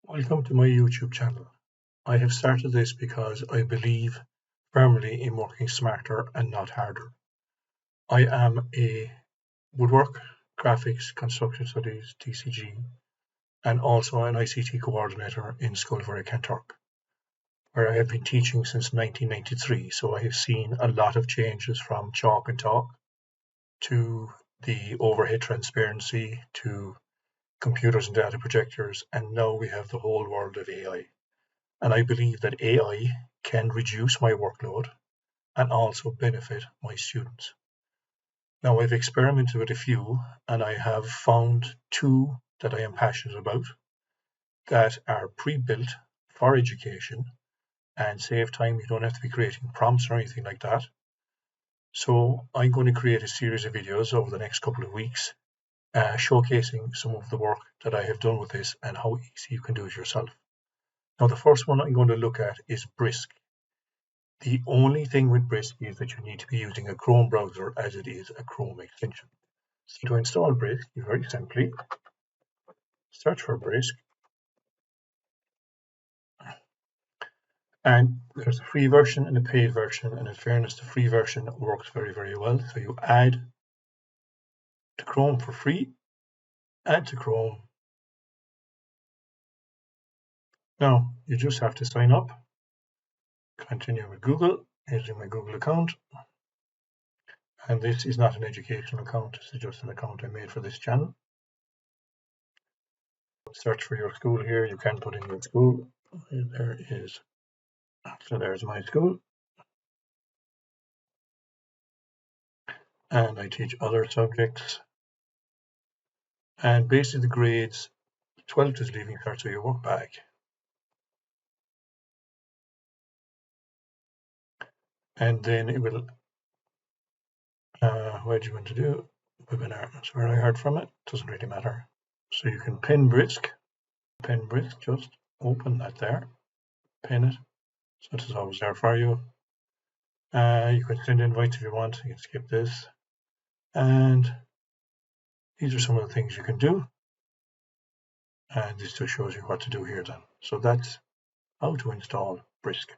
Welcome to my YouTube channel. I have started this because I believe firmly in working smarter and not harder. I am a woodwork, graphics, construction studies, TCG, and also an ICT coordinator in School for Kanturk, where I have been teaching since 1993. So I have seen a lot of changes from chalk and talk to the overhead transparency to computers and data projectors, and now we have the whole world of AI. And I believe that AI can reduce my workload and also benefit my students. Now, I've experimented with a few, and I have found two that I am passionate about that are pre-built for education and save time. You don't have to be creating prompts or anything like that. So I'm going to create a series of videos over the next couple of weeks showcasing some of the work that I have done with this and how easy you can do it yourself. Now, the first one I'm going to look at is Brisk. The only thing with Brisk is that you need to be using a Chrome browser as it is a Chrome extension. So to install Brisk, you very simply search for Brisk. And there's a free version and a paid version. And in fairness, the free version works very, very well. So you add to Chrome for free, add to Chrome. Now you just have to sign up, continue with Google, using my Google account. And this is not an educational account, this is just an account I made for this channel. Search for your school here, you can put in your school. There is, so there's my school. And I teach other subjects. And basically the grades, 12th is leaving cert, so you work back. And then it will, what do you want to do? Webinar, that's where I heard from it, doesn't really matter. So you can pin Brisk, just open that there, pin it, so it is always there for you. You can send invites if you want, you can skip this. And these are some of the things you can do. And this just shows you what to do here then. So that's how to install Brisk.